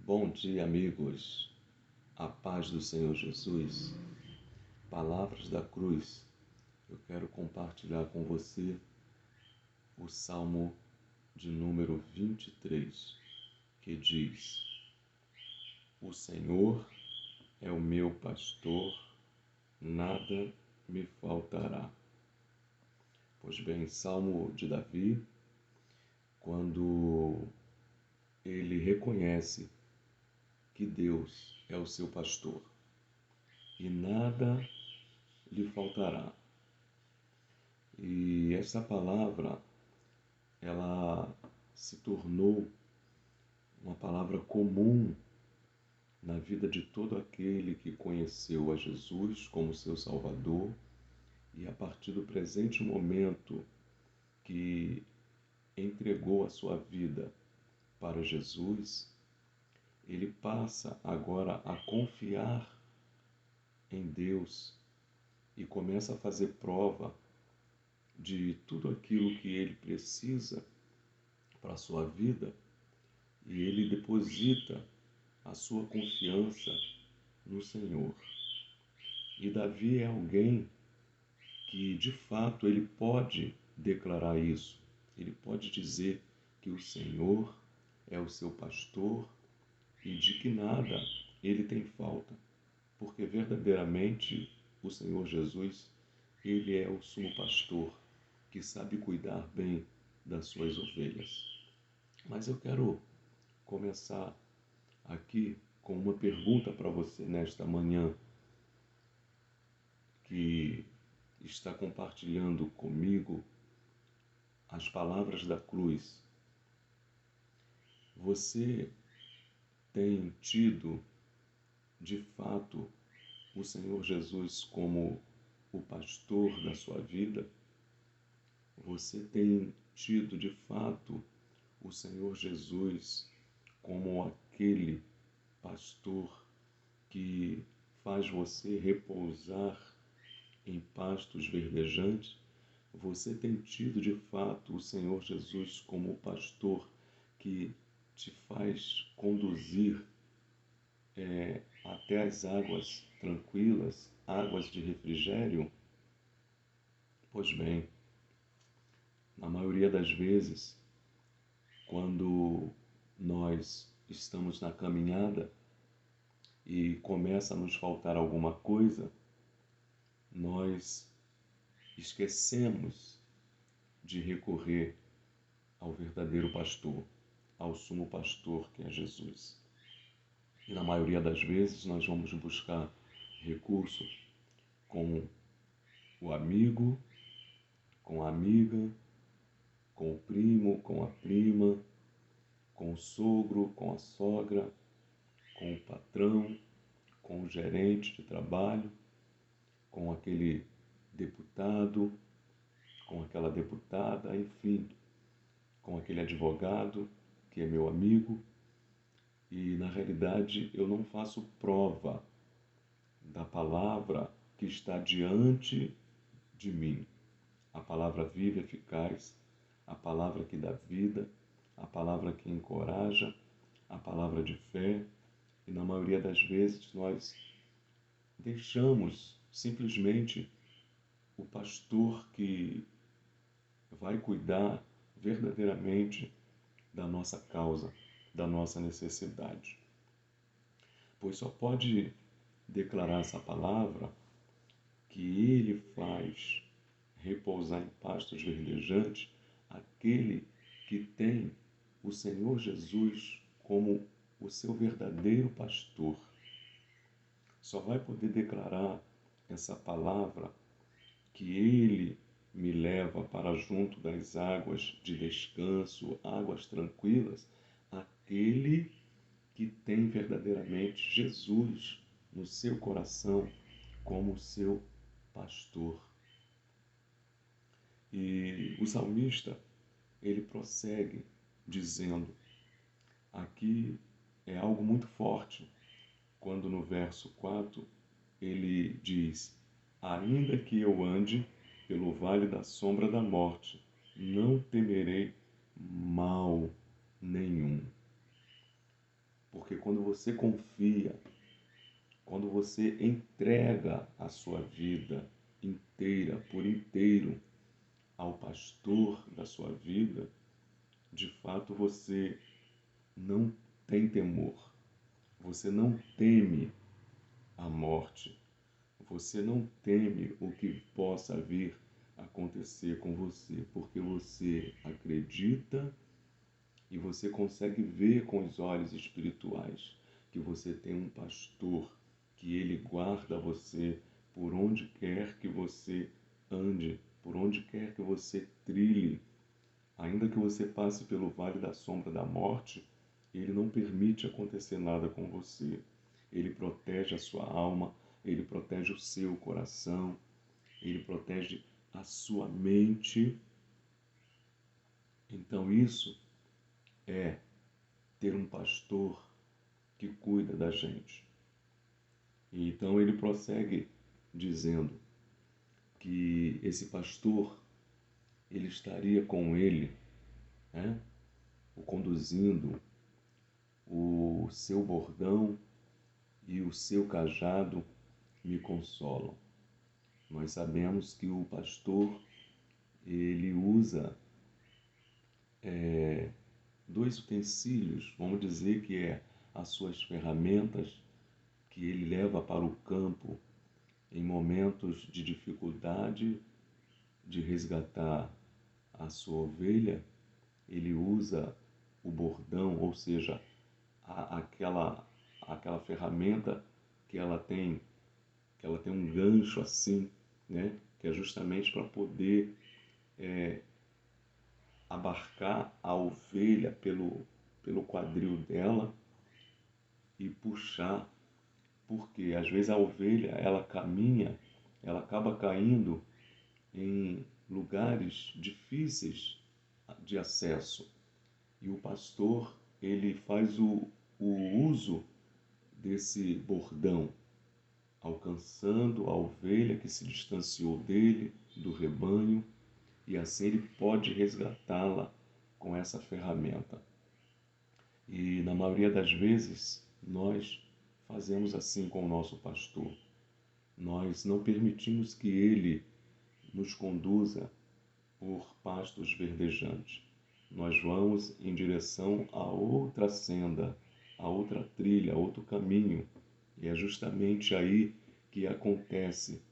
Bom dia, amigos. A paz do Senhor Jesus. Palavras da cruz. Eu quero compartilhar com você o Salmo de número 23, que diz: O Senhor é o meu pastor, nada me faltará. Pois bem, Salmo de Davi, quando ele reconhece que Deus é o seu pastor e nada lhe faltará. E essa palavra, ela se tornou uma palavra comum na vida de todo aquele que conheceu a Jesus como seu Salvador e a partir do presente momento que entregou a sua vida para Jesus, ele passa agora a confiar em Deus e começa a fazer prova de tudo aquilo que ele precisa para a sua vida, e ele deposita a sua confiança no Senhor. E Davi é alguém que, de fato, ele pode declarar isso. Ele pode dizer que o Senhor é o seu pastor e de que nada ele tem falta, porque verdadeiramente o Senhor Jesus, ele é o sumo pastor que sabe cuidar bem das suas ovelhas. Mas eu quero começar aqui com uma pergunta para você nesta manhã, que está compartilhando comigo as palavras da cruz. Você tem tido, de fato, o Senhor Jesus como o pastor da sua vida? Você tem tido, de fato, o Senhor Jesus como aquele pastor que faz você repousar em pastos verdejantes? Você tem tido de fato o Senhor Jesus como o pastor que te faz conduzir até as águas tranquilas, águas de refrigério? Pois bem, na maioria das vezes, quando nós estamos na caminhada e começa a nos faltar alguma coisa, nós esquecemos de recorrer ao verdadeiro pastor, ao sumo pastor que é Jesus. E na maioria das vezes nós vamos buscar recurso com o amigo, com a amiga, com o primo, com a prima, com o sogro, com a sogra, com o patrão, com o gerente de trabalho, com aquele deputado, com aquela deputada, enfim, com aquele advogado que é meu amigo. E na realidade eu não faço prova da palavra que está diante de mim. A palavra viva e eficaz, a palavra que dá vida, a palavra que encoraja, a palavra de fé. E na maioria das vezes nós deixamos simplesmente o pastor que vai cuidar verdadeiramente da nossa causa, da nossa necessidade. Pois só pode declarar essa palavra que ele faz repousar em pastos verdejantes aquele que tem o Senhor Jesus como o seu verdadeiro pastor. Só vai poder declarar essa palavra que ele me leva para junto das águas de descanso, águas tranquilas, aquele que tem verdadeiramente Jesus no seu coração como seu pastor. E o salmista, ele prossegue dizendo, aqui é algo muito forte, quando no verso 4 ele diz: ainda que eu ande pelo vale da sombra da morte, não temerei mal nenhum. Porque quando você confia, quando você entrega a sua vida inteira, por inteiro, ao pastor da sua vida, de fato você não tem temor, você não teme a morte, você não teme o que possa vir a acontecer com você, porque você acredita e você consegue ver com os olhos espirituais que você tem um pastor, que ele guarda você por onde quer que você ande, por onde quer que você trilhe. Ainda que você passe pelo vale da sombra da morte, ele não permite acontecer nada com você. Ele protege a sua alma, ele protege o seu coração, ele protege a sua mente. Então isso é ter um pastor que cuida da gente. E então ele prossegue dizendo que esse pastor, ele estaria com ele, né, o conduzindo, o seu bordão e o seu cajado me consolam. Nós sabemos que o pastor, ele usa dois utensílios, vamos dizer que é as suas ferramentas que ele leva para o campo em momentos de dificuldade de resgatar a sua ovelha. Ele usa o bordão, ou seja, aquela ferramenta que ela tem um gancho assim, né? Que é justamente para poder abarcar a ovelha pelo quadril dela e puxar, porque às vezes a ovelha ela caminha, ela acaba caindo em lugares difíceis de acesso, e o pastor ele faz o uso desse bordão, alcançando a ovelha que se distanciou dele, do rebanho, e assim ele pode resgatá-la com essa ferramenta. E na maioria das vezes nós fazemos assim com o nosso pastor. Nós não permitimos que ele nos conduza por pastos verdejantes. Nós vamos em direção a outra senda, a outra trilha, a outro caminho. E é justamente aí que acontece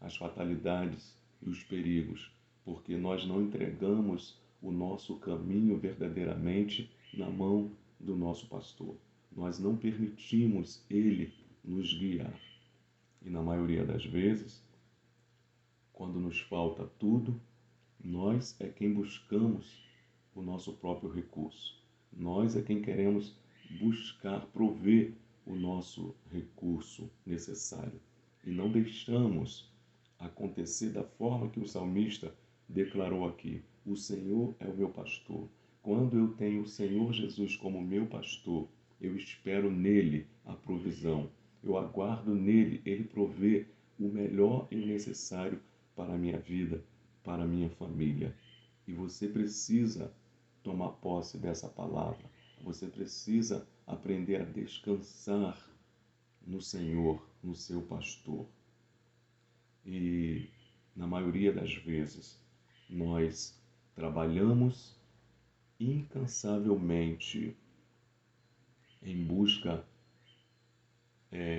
as fatalidades e os perigos, porque nós não entregamos o nosso caminho verdadeiramente na mão do nosso pastor. Nós não permitimos ele nos guiar. E na maioria das vezes, quando nos falta tudo, nós é quem buscamos o nosso próprio recurso. Nós é quem queremos buscar, prover o nosso recurso necessário. E não deixamos acontecer da forma que o salmista declarou aqui: o Senhor é o meu pastor. Quando eu tenho o Senhor Jesus como meu pastor, eu espero nele a provisão. Eu aguardo nele, ele provê o melhor e o necessário para a minha vida, para a minha família. E você precisa tomar posse dessa palavra. Você precisa aprender a descansar no Senhor, no seu pastor. E na maioria das vezes nós trabalhamos incansavelmente em busca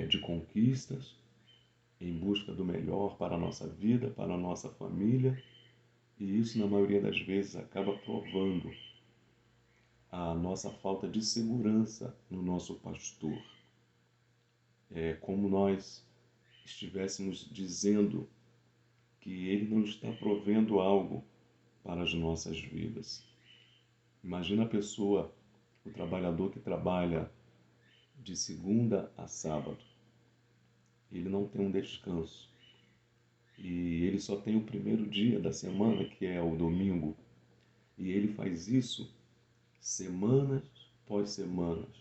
de conquistas, em busca do melhor para a nossa vida, para a nossa família, e isso na maioria das vezes acaba provando a nossa falta de segurança no nosso pastor. É como nós estivéssemos dizendo que ele não está provendo algo para as nossas vidas. Imagina a pessoa, o trabalhador que trabalha de segunda a sábado. Ele não tem um descanso. E ele só tem o primeiro dia da semana, que é o domingo. E ele faz isso semanas após semanas,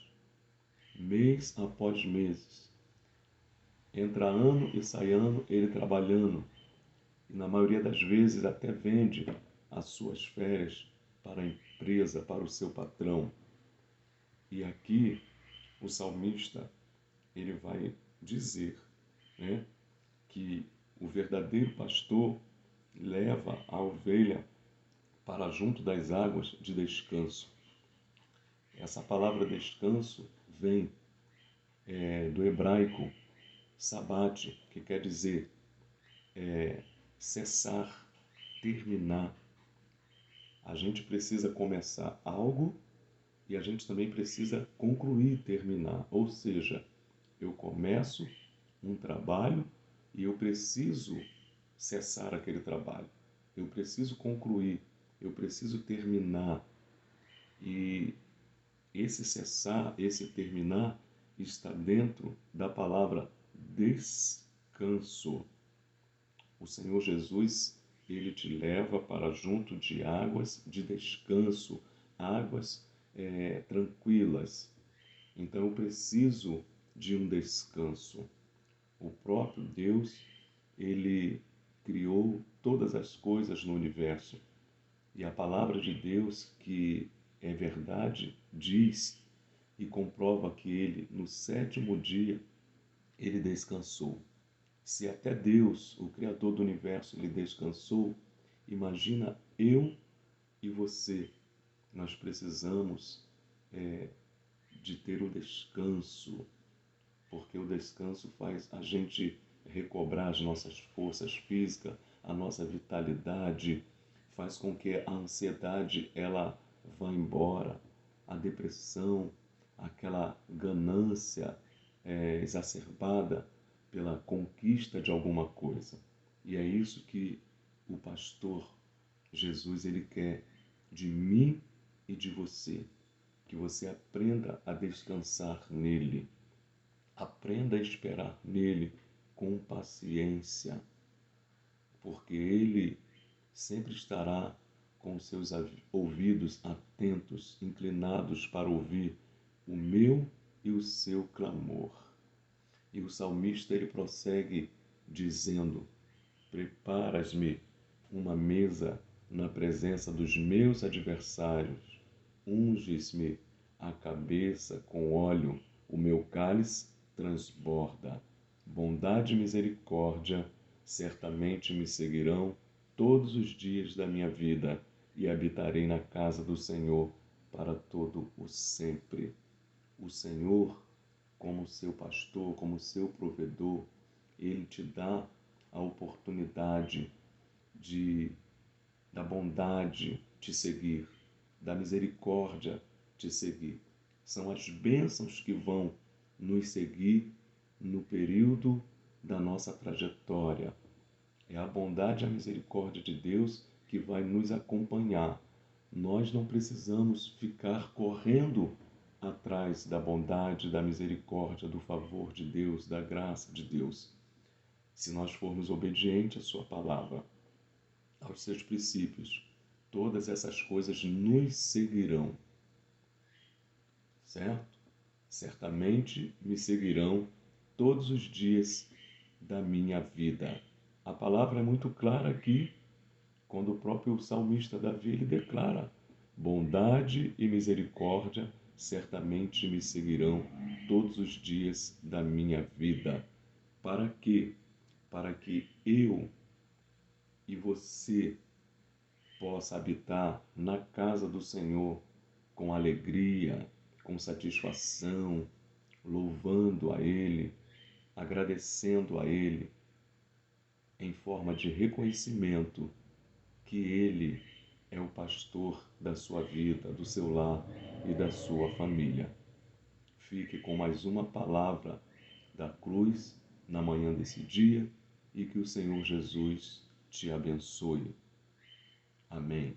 mês após mês. Entra ano e sai ano ele trabalhando. E na maioria das vezes até vende as suas férias para a empresa, para o seu patrão. E aqui o salmista ele vai dizer, né, que o verdadeiro pastor leva a ovelha para junto das águas de descanso. Essa palavra descanso vem do hebraico sabate, que quer dizer cessar, terminar. A gente precisa começar algo e a gente também precisa concluir, terminar. Ou seja, eu começo um trabalho e eu preciso cessar aquele trabalho. Eu preciso concluir, eu preciso terminar. E esse cessar, esse terminar, está dentro da palavra descanso. O Senhor Jesus, ele te leva para junto de águas de descanso, águas tranquilas. Então eu preciso de um descanso. O próprio Deus, ele criou todas as coisas no universo. E a palavra de Deus, que é verdade, diz e comprova que ele, no sétimo dia, ele descansou. Se até Deus, o Criador do universo, ele descansou, imagina eu e você. Nós precisamos de ter o descanso, porque o descanso faz a gente recobrar as nossas forças físicas, a nossa vitalidade, faz com que a ansiedade ela vá embora, a depressão, aquela ganância exacerbada pela conquista de alguma coisa. E é isso que o pastor Jesus ele quer de mim e de você, que você aprenda a descansar nele. Aprenda a esperar nele com paciência, porque ele sempre estará com seus ouvidos atentos, inclinados para ouvir o meu e o seu clamor. E o salmista ele prossegue dizendo: preparas-me uma mesa na presença dos meus adversários, unges-me a cabeça com óleo, o meu cálice transborda. Bondade e misericórdia certamente me seguirão todos os dias da minha vida e habitarei na casa do Senhor para todo o sempre. O Senhor, como seu pastor, como seu provedor, ele te dá a oportunidade da bondade te seguir, da misericórdia te seguir. São as bênçãos que vão nos seguir no período da nossa trajetória. É a bondade e a misericórdia de Deus que vai nos acompanhar. Nós não precisamos ficar correndo atrás da bondade, da misericórdia, do favor de Deus, da graça de Deus. Se nós formos obedientes à sua palavra, aos seus princípios, todas essas coisas nos seguirão. Certo? Certamente me seguirão todos os dias da minha vida. A palavra é muito clara aqui, quando o próprio salmista Davi ele declara: bondade e misericórdia certamente me seguirão todos os dias da minha vida. Para quê? Para que eu e você possa habitar na casa do Senhor com alegria, com satisfação, louvando a Ele, agradecendo a Ele, em forma de reconhecimento que Ele é o pastor da sua vida, do seu lar e da sua família. Fique com mais uma palavra da cruz na manhã desse dia e que o Senhor Jesus te abençoe. Amém.